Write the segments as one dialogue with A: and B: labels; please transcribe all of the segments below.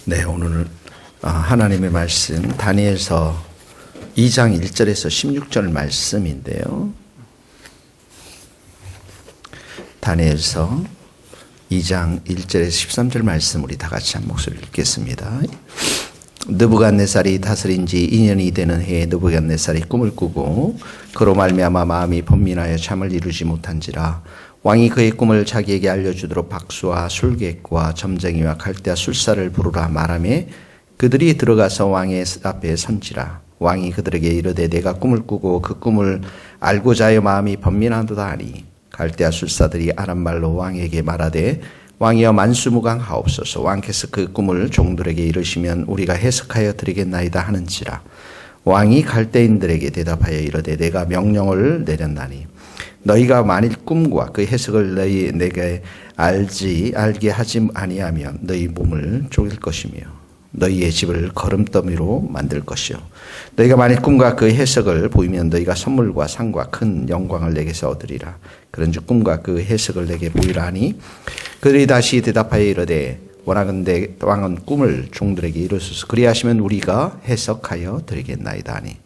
A: 네, 오늘 하나님의 말씀 다니엘서 2장 1절에서 16절 말씀인데요. 다니엘서 2장 1절에서 13절 말씀 우리 다 같이 한 목소리를 읽겠습니다. 느부갓네살이 다스린 지 2년이 되는 해에 느부갓네살이 꿈을 꾸고 그로 말미암아 마음이 번민하여 잠을 이루지 못한지라 왕이 그의 꿈을 자기에게 알려주도록 박수와 술객과 점쟁이와 갈대아 술사를 부르라 말하며 그들이 들어가서 왕의 앞에 선지라. 왕이 그들에게 이르되 내가 꿈을 꾸고 그 꿈을 알고자 하여 마음이 번민하도다 하니 갈대아 술사들이 아람말로 왕에게 말하되 왕이여 만수무강하옵소서. 왕께서 그 꿈을 종들에게 이르시면 우리가 해석하여 드리겠나이다 하는지라. 왕이 갈대인들에게 대답하여 이르되 내가 명령을 내렸나니 너희가 만일 꿈과 그 해석을 내게 알게 하지 아니하면 너희 몸을 쪼갤 것이며 너희의 집을 거름더미로 만들 것이요 너희가 만일 꿈과 그 해석을 보이면 너희가 선물과 상과 큰 영광을 내게서 얻으리라. 그런즉 꿈과 그 해석을 내게 보이라 하니 그들이 다시 대답하여 이르되 원하건대 왕은 꿈을 종들에게 이루소서. 그리하시면 우리가 해석하여 드리겠나이다 하니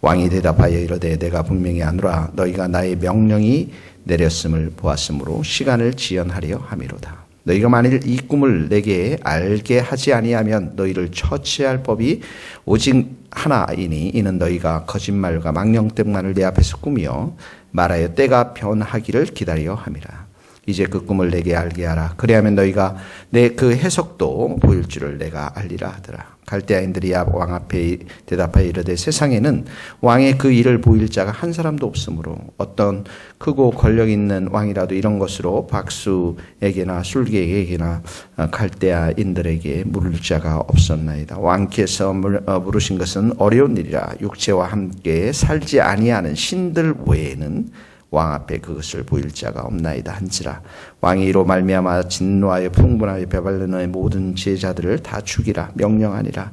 A: 왕이 대답하여 이르되 내가 분명히 아노라. 너희가 나의 명령이 내렸음을 보았으므로 시간을 지연하려 함이로다. 너희가 만일 이 꿈을 내게 알게 하지 아니하면 너희를 처치할 법이 오직 하나이니 이는 너희가 거짓말과 망령됨만을 내 앞에서 꾸며 말하여 때가 변하기를 기다려 함이라. 이제 그 꿈을 내게 알게 하라. 그리하면 너희가 내 그 해석도 보일 줄을 내가 알리라 하더라. 갈대아인들이 왕 앞에 대답하여 이르되 세상에는 왕의 그 일을 보일 자가 한 사람도 없으므로 어떤 크고 권력 있는 왕이라도 이런 것으로 박수에게나 술객에게나 갈대아인들에게 물을 자가 없었나이다. 왕께서 물으신 것은 어려운 일이라. 육체와 함께 살지 아니하는 신들 외에는 왕 앞에 그것을 보일 자가 없나이다 한지라. 왕이 이로 말미암아 진노하여 풍분하여 베발론의 모든 지혜자들을 다 죽이라 명령하니라.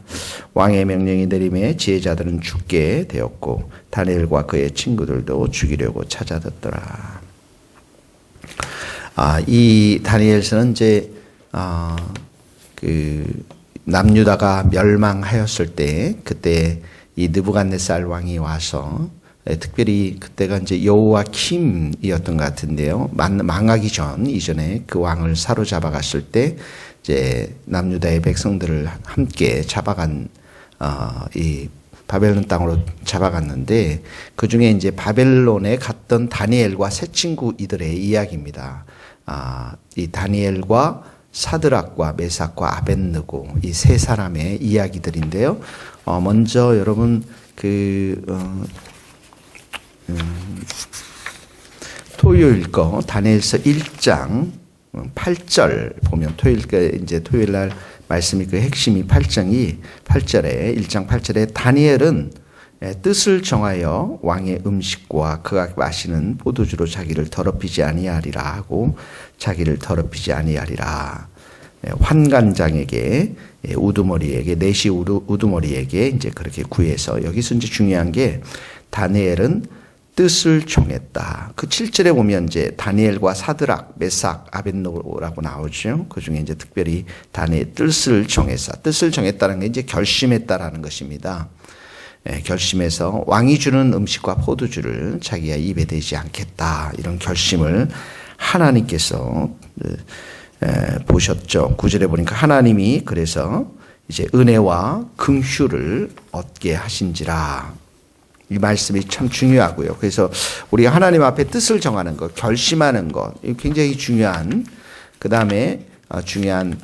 A: 왕의 명령이 내림에 지혜자들은 죽게 되었고 다니엘과 그의 친구들도 죽이려고 찾아듣더라. 이 다니엘서는 이제 그 남유다가 멸망하였을 때 그때 이 느부갓네살 왕이 와서 특별히 그때가 이제 여호야킴이었던 것 같은데요. 망하기 전 이전에 그 왕을 사로잡아 갔을 때 이제 남유다의 백성들을 함께 잡아간 이 바벨론 땅으로 잡아갔는데 그 중에 이제 바벨론에 갔던 다니엘과 세 친구 이들의 이야기입니다. 이 다니엘과 사드락과 메삭과 아벳느고 이 세 사람의 이야기들인데요. 먼저 여러분 토요일 거 다니엘서 1장 8절 보면 토요일 날 말씀이 그 핵심이 8절에 1장 8절에 다니엘은 뜻을 정하여 왕의 음식과 그가 마시는 포도주로 자기를 더럽히지 아니하리라 하고 자기를 더럽히지 아니하리라. 환관장에게 우두머리에게 내시 우두머리에게 이제 그렇게 구해서 여기서 이제 중요한 게 다니엘은 뜻을 정했다. 그 7절에 보면 이제 다니엘과 사드락, 메삭, 아벳느고라고 나오죠. 그 중에 이제 특별히 다니엘 뜻을 정했다. 뜻을 정했다는 게 이제 결심했다라는 것입니다. 결심해서 왕이 주는 음식과 포도주를 자기가 입에 대지 않겠다. 이런 결심을 하나님께서 보셨죠. 9절에 보니까 하나님이 그래서 이제 은혜와 긍휼을 얻게 하신지라. 이 말씀이 참 중요하고요. 그래서 우리가 하나님 앞에 뜻을 정하는 것, 결심하는 것, 굉장히 중요한 그 다음에 중요한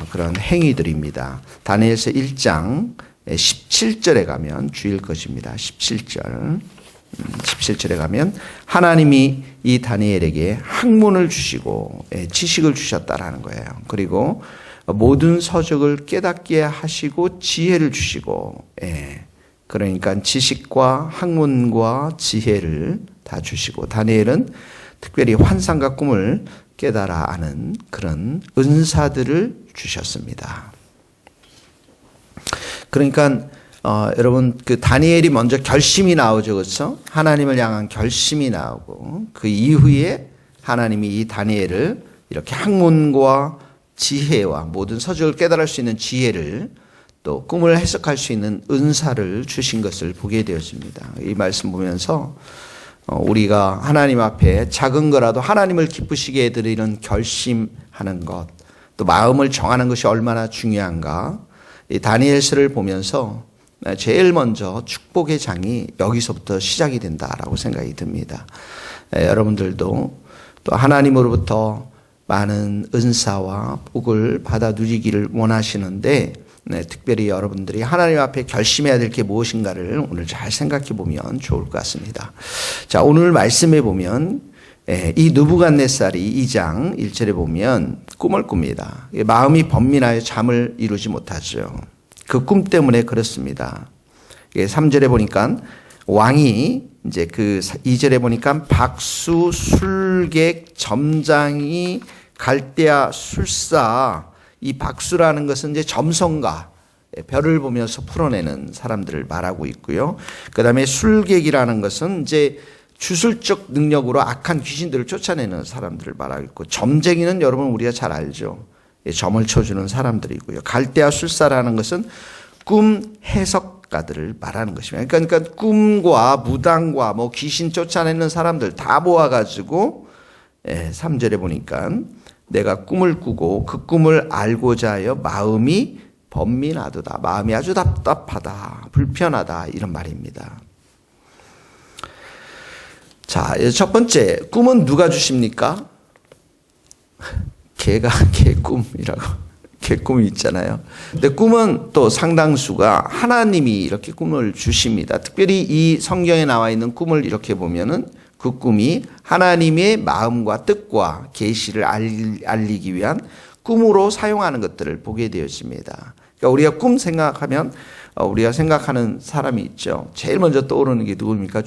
A: 그런 행위들입니다. 다니엘서 1장 17절에 가면 주일 것입니다. 17절에 가면 하나님이 이 다니엘에게 학문을 주시고 지식을 주셨다라는 거예요. 그리고 모든 서적을 깨닫게 하시고 지혜를 주시고 그러니까 지식과 학문과 지혜를 다 주시고 다니엘은 특별히 환상과 꿈을 깨달아 아는 그런 은사들을 주셨습니다. 그러니까 여러분 그 다니엘이 먼저 결심이 나오죠. 그렇죠? 하나님을 향한 결심이 나오고 그 이후에 하나님이 이 다니엘을 이렇게 학문과 지혜와 모든 서적을 깨달을 수 있는 지혜를 또 꿈을 해석할 수 있는 은사를 주신 것을 보게 되어집니다. 이 말씀 보면서 우리가 하나님 앞에 작은 거라도 하나님을 기쁘시게 해드리는 결심하는 것, 또 마음을 정하는 것이 얼마나 중요한가. 이 다니엘서를 보면서 제일 먼저 축복의 장이 여기서부터 시작이 된다라고 생각이 듭니다. 여러분들도 또 하나님으로부터 많은 은사와 복을 받아 누리기를 원하시는데 특별히 여러분들이 하나님 앞에 결심해야 될 게 무엇인가를 오늘 잘 생각해 보면 좋을 것 같습니다. 자, 오늘 말씀에 보면 이 느부갓네살이 2장 1절에 보면 꿈을 꿉니다. 마음이 번민하여 잠을 이루지 못하죠. 그 꿈 때문에 그렇습니다. 3절에 보니까 왕이 이제 그 2절에 보니까 박수, 술객, 점장이, 갈대아, 술사. 이 박수라는 것은 이제 점성가, 별을 보면서 풀어내는 사람들을 말하고 있고요. 그 다음에 술객이라는 것은 이제 주술적 능력으로 악한 귀신들을 쫓아내는 사람들을 말하고 있고, 점쟁이는 여러분 우리가 잘 알죠. 점을 쳐주는 사람들이고요. 갈대아 술사라는 것은 꿈 해석가들을 말하는 것입니다. 그러니까 꿈과 무당과 뭐 귀신 쫓아내는 사람들 다 모아가지고 3절에 보니까 내가 꿈을 꾸고 그 꿈을 알고자 하여 마음이 번민하도다. 마음이 아주 답답하다. 불편하다. 이런 말입니다. 자, 첫 번째, 꿈은 누가 주십니까? 개가 개꿈이라고. 개꿈이 있잖아요. 근데 꿈은 또 상당수가 하나님이 이렇게 꿈을 주십니다. 특별히 이 성경에 나와 있는 꿈을 이렇게 보면은 그 꿈이 하나님의 마음과 뜻과 계시를 알리기 위한 꿈으로 사용하는 것들을 보게 되어집니다. 그러니까 우리가 꿈 생각하면 우리가 생각하는 사람이 있죠. 제일 먼저 떠오르는 게 누굽니까?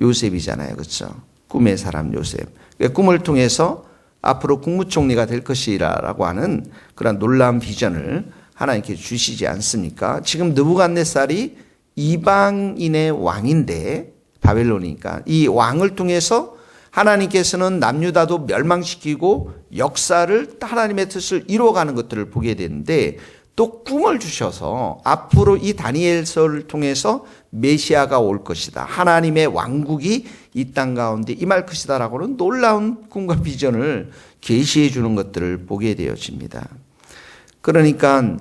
A: 요셉이잖아요. 그렇죠? 꿈의 사람 요셉. 그러니까 꿈을 통해서 앞으로 국무총리가 될 것이라고 하는 그런 놀라운 비전을 하나님께 주시지 않습니까? 지금 느부갓네살이 이방인의 왕인데 바벨론이니까 이 왕을 통해서 하나님께서는 남유다도 멸망시키고 역사를 하나님의 뜻을 이루어가는 것들을 보게 되는데 또 꿈을 주셔서 앞으로 이 다니엘서를 통해서 메시아가 올 것이다. 하나님의 왕국이 이 땅 가운데 임할 것이다라고는 놀라운 꿈과 비전을 계시해 주는 것들을 보게 되어집니다. 그러니까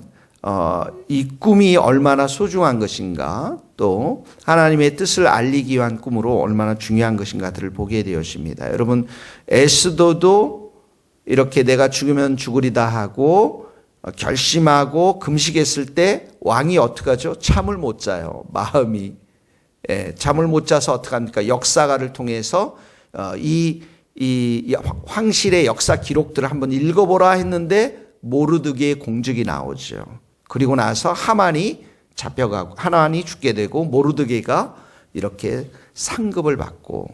A: 이 꿈이 얼마나 소중한 것인가, 또 하나님의 뜻을 알리기 위한 꿈으로 얼마나 중요한 것인가들을 보게 되어집니다. 여러분, 에스더도 이렇게 내가 죽으면 죽으리다 하고 결심하고 금식했을 때 왕이 어떡하죠? 잠을 못 자요. 마음이. 잠을 못 자서 어떡합니까? 역사가를 통해서 이 황실의 역사 기록들을 한번 읽어보라 했는데 모르드게의 공적이 나오죠. 그리고 나서 하만이 잡혀가고 하만이 죽게 되고 모르드게가 이렇게 상급을 받고,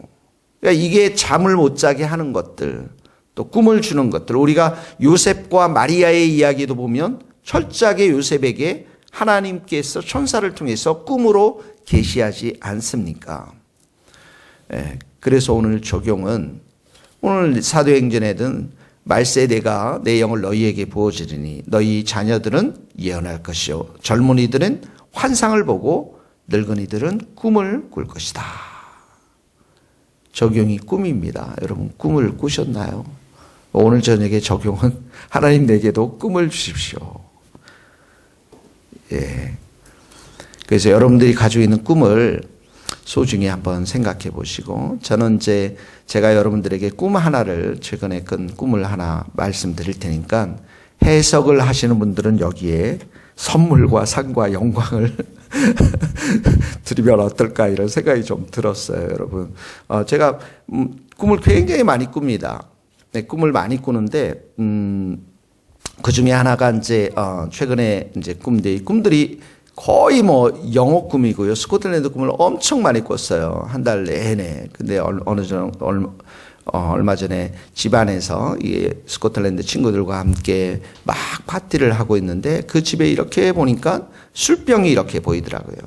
A: 그러니까 이게 잠을 못 자게 하는 것들, 또 꿈을 주는 것들. 우리가 요셉과 마리아의 이야기도 보면 철저하게 요셉에게 하나님께서 천사를 통해서 꿈으로 계시하지 않습니까? 그래서 오늘 적용은 오늘 사도행전에든 말세 내가 내 영을 너희에게 부어주리니 너희 자녀들은 예언할 것이요 젊은이들은 환상을 보고 늙은이들은 꿈을 꿀 것이다. 적용이 꿈입니다. 여러분 꿈을 꾸셨나요? 오늘 저녁에 적용은 하나님 내게도 꿈을 주십시오. 그래서 여러분들이 가지고 있는 꿈을 소중히 한번 생각해 보시고, 저는 이제 제가 여러분들에게 꿈 하나를 최근에 꾼 꿈을 하나 말씀드릴 테니까 해석을 하시는 분들은 여기에 선물과 상과 영광을 드리면 어떨까 이런 생각이 좀 들었어요, 여러분. 제가 꿈을 굉장히 많이 꿉니다. 꿈을 많이 꾸는데 그 중에 하나가 이제 최근에 이제 이 꿈들이 거의 뭐 영어 꿈이고요. 스코틀랜드 꿈을 엄청 많이 꿨어요. 한 달 내내. 근데 얼마 전에 집안에서 이 스코틀랜드 친구들과 함께 막 파티를 하고 있는데 그 집에 이렇게 보니까 술병이 이렇게 보이더라고요.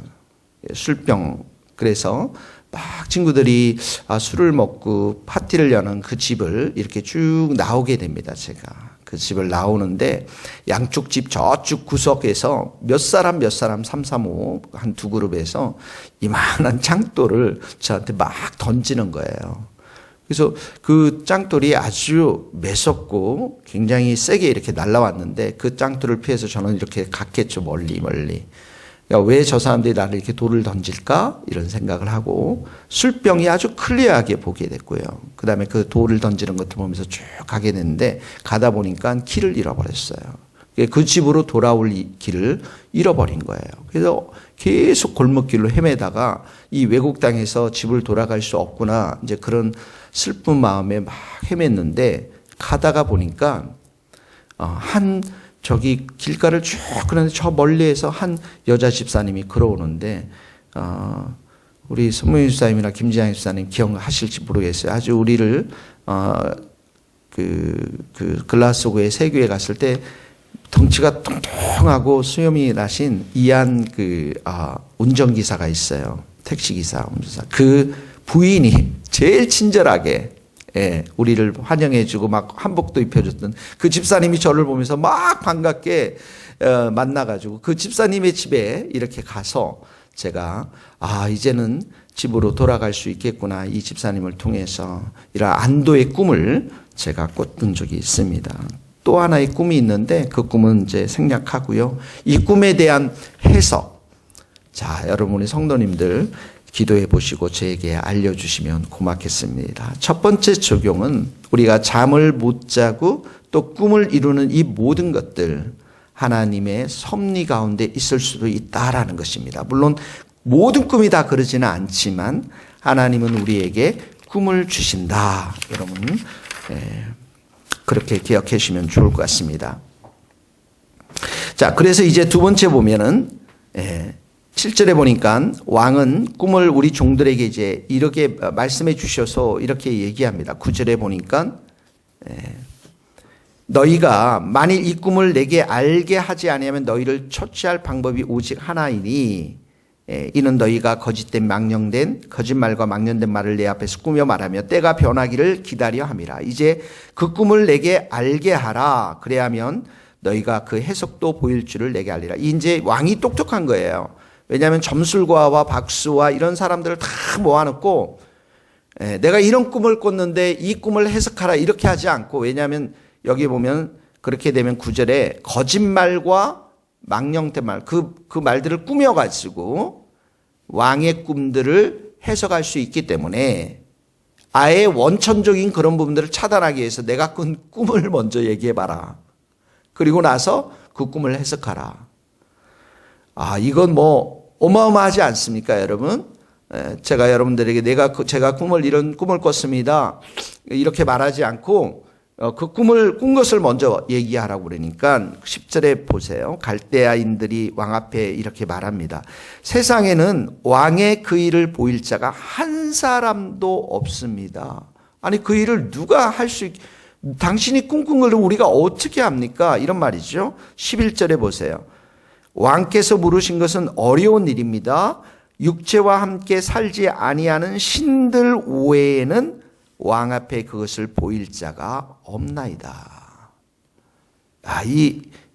A: 술병. 그래서 막 친구들이 술을 먹고 파티를 여는 그 집을 이렇게 쭉 나오게 됩니다, 제가. 그 집을 나오는데 양쪽 집 저쪽 구석에서 몇 사람 3, 3, 5 한 두 그룹에서 이만한 장돌을 저한테 막 던지는 거예요. 그래서 그 짱돌이 아주 매섭고 굉장히 세게 이렇게 날아왔는데 그 짱돌을 피해서 저는 이렇게 갔겠죠. 멀리. 왜 저 사람들이 나를 이렇게 돌을 던질까? 이런 생각을 하고 술병이 아주 클리어하게 보게 됐고요. 그 다음에 그 돌을 던지는 것을 보면서 쭉 가게 됐는데 가다 보니까 길을 잃어버렸어요. 그 집으로 돌아올 길을 잃어버린 거예요. 그래서 계속 골목길로 헤매다가 이 외국 땅에서 집을 돌아갈 수 없구나 이제 그런 슬픈 마음에 막 헤맸는데 가다가 보니까 저기 길가를 쭉 그런데 저 멀리에서 한 여자 집사님이 걸어오는데 우리 손무희 집사님이나 김지향 집사님 기억하실지 모르겠어요. 아주 우리를 그 글라스고의 세교회 갔을 때 덩치가 통통하고 수염이 나신 이한 운전기사가 있어요. 택시기사, 운전사. 그 부인이 제일 친절하게 우리를 환영해주고 막 한복도 입혀줬던 그 집사님이 저를 보면서 막 반갑게 만나가지고 그 집사님의 집에 이렇게 가서 제가 이제는 집으로 돌아갈 수 있겠구나. 이 집사님을 통해서 이런 안도의 꿈을 제가 꿨던 적이 있습니다. 또 하나의 꿈이 있는데 그 꿈은 이제 생략하고요. 이 꿈에 대한 해석. 자, 여러분의 성도님들 기도해 보시고 저에게 알려주시면 고맙겠습니다. 첫 번째 적용은 우리가 잠을 못 자고 또 꿈을 이루는 이 모든 것들 하나님의 섭리 가운데 있을 수도 있다라는 것입니다. 물론 모든 꿈이 다 그러지는 않지만 하나님은 우리에게 꿈을 주신다. 여러분 그렇게 기억해 주시면 좋을 것 같습니다. 자, 그래서 이제 두 번째 보면은 7절에 보니까 왕은 꿈을 우리 종들에게 이제 이렇게 말씀해 주셔서 이렇게 얘기합니다. 9절에 보니까 너희가 만일 이 꿈을 내게 알게 하지 아니하면 너희를 처치할 방법이 오직 하나이니 이는 너희가 거짓된 망령된 거짓말과 망령된 말을 내 앞에서 꾸며 말하며 때가 변하기를 기다려 함이라. 이제 그 꿈을 내게 알게 하라. 그래야면 너희가 그 해석도 보일 줄을 내게 알리라. 이제 왕이 똑똑한 거예요. 왜냐하면 점술가와 박수와 이런 사람들을 다 모아놓고 내가 이런 꿈을 꿨는데 이 꿈을 해석하라 이렇게 하지 않고, 왜냐하면 여기 보면 그렇게 되면 9절에 거짓말과 망령된 말, 그 말들을 꾸며가지고 왕의 꿈들을 해석할 수 있기 때문에 아예 원천적인 그런 부분들을 차단하기 위해서 내가 꾼 꿈을 먼저 얘기해봐라. 그리고 나서 그 꿈을 해석하라. 이건 뭐 어마어마하지 않습니까, 여러분? 제가 여러분들에게 제가 이런 꿈을 꿨습니다. 이렇게 말하지 않고 그 꿈을 꾼 것을 먼저 얘기하라고 그러니까 10절에 보세요. 갈대아인들이 왕 앞에 이렇게 말합니다. 세상에는 왕의 그 일을 보일 자가 한 사람도 없습니다. 아니 그 일을 누가 할 수 당신이 꿈꾼 걸 우리가 어떻게 합니까? 이런 말이죠. 11절에 보세요. 왕께서 물으신 것은 어려운 일입니다. 육체와 함께 살지 아니하는 신들 외에는 왕 앞에 그것을 보일 자가 없나이다.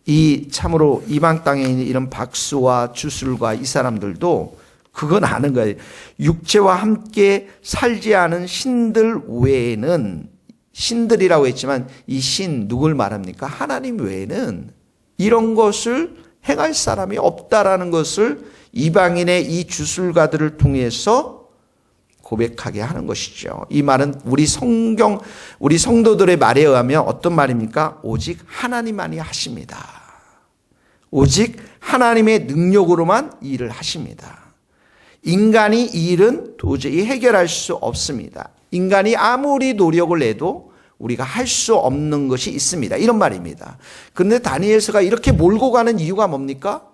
A: 이 참으로 이방 땅에 있는 이런 박수와 주술과 이 사람들도 그건 아는 거예요. 육체와 함께 살지 않은 신들 외에는, 신들이라고 했지만 이 신 누굴 말합니까? 하나님 외에는 이런 것을 행할 사람이 없다라는 것을 이방인의 이 주술가들을 통해서 고백하게 하는 것이죠. 이 말은 우리 성도들의 말에 의하면 어떤 말입니까? 오직 하나님만이 하십니다. 오직 하나님의 능력으로만 이 일을 하십니다. 인간이 이 일은 도저히 해결할 수 없습니다. 인간이 아무리 노력을 내도 우리가 할 수 없는 것이 있습니다. 이런 말입니다. 그런데 다니엘서가 이렇게 몰고 가는 이유가 뭡니까?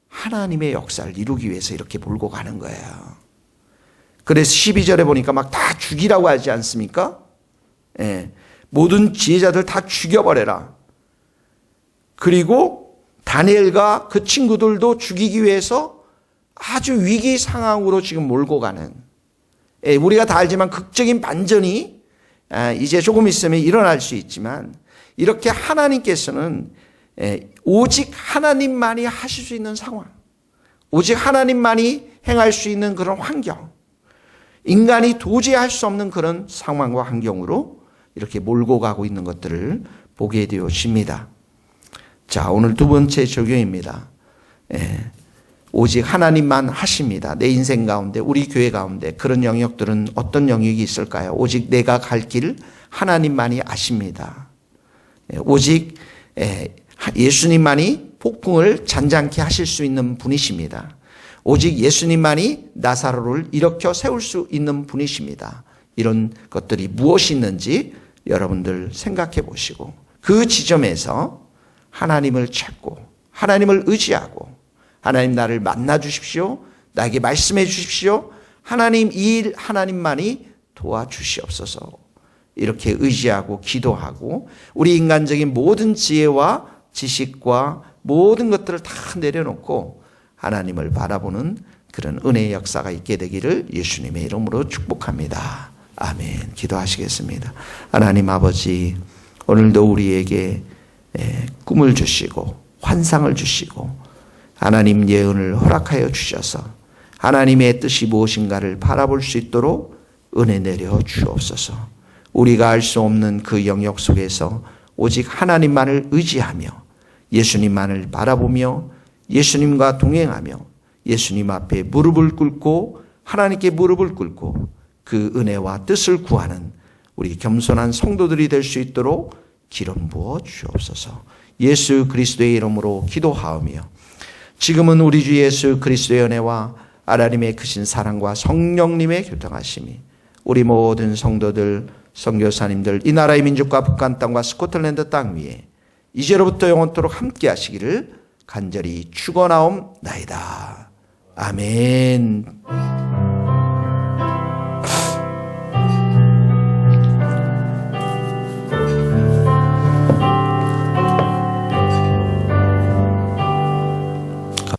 A: 하나님의 역사를 이루기 위해서 이렇게 몰고 가는 거예요. 그래서 12절에 보니까 막 다 죽이라고 하지 않습니까? 모든 지혜자들 다 죽여버려라. 그리고 다니엘과 그 친구들도 죽이기 위해서 아주 위기 상황으로 지금 몰고 가는, 우리가 다 알지만 극적인 반전이 이제 조금 있으면 일어날 수 있지만 이렇게 하나님께서는 오직 하나님만이 하실 수 있는 상황, 오직 하나님만이 행할 수 있는 그런 환경, 인간이 도저히 할 수 없는 그런 상황과 환경으로 이렇게 몰고 가고 있는 것들을 보게 되어집니다. 자, 오늘 두 번째 적용입니다. 오직 하나님만 하십니다. 내 인생 가운데, 우리 교회 가운데 그런 영역들은 어떤 영역이 있을까요? 오직 내가 갈 길 하나님만이 아십니다. 오직 예수님만이 폭풍을 잔잔케 하실 수 있는 분이십니다. 오직 예수님만이 나사로를 일으켜 세울 수 있는 분이십니다. 이런 것들이 무엇이 있는지 여러분들 생각해 보시고 그 지점에서 하나님을 찾고 하나님을 의지하고 하나님 나를 만나 주십시오. 나에게 말씀해 주십시오. 하나님 이 일 하나님만이 도와주시옵소서. 이렇게 의지하고 기도하고 우리 인간적인 모든 지혜와 지식과 모든 것들을 다 내려놓고 하나님을 바라보는 그런 은혜의 역사가 있게 되기를 예수님의 이름으로 축복합니다. 아멘. 기도하시겠습니다. 하나님 아버지, 오늘도 우리에게 꿈을 주시고 환상을 주시고 하나님 예언을 허락하여 주셔서 하나님의 뜻이 무엇인가를 바라볼 수 있도록 은혜 내려 주옵소서. 우리가 알 수 없는 그 영역 속에서 오직 하나님만을 의지하며 예수님만을 바라보며 예수님과 동행하며 예수님 앞에 무릎을 꿇고 하나님께 무릎을 꿇고 그 은혜와 뜻을 구하는 우리 겸손한 성도들이 될 수 있도록 기름 부어 주옵소서. 예수 그리스도의 이름으로 기도하오며 지금은 우리 주 예수 그리스도의 은혜와 하나님의 크신 사랑과 성령님의 교통하심이 우리 모든 성도들, 선교사님들, 이 나라의 민족과 북한 땅과 스코틀랜드 땅 위에 이제로부터 영원토록 함께 하시기를 간절히 축원하옵나이다. 아멘.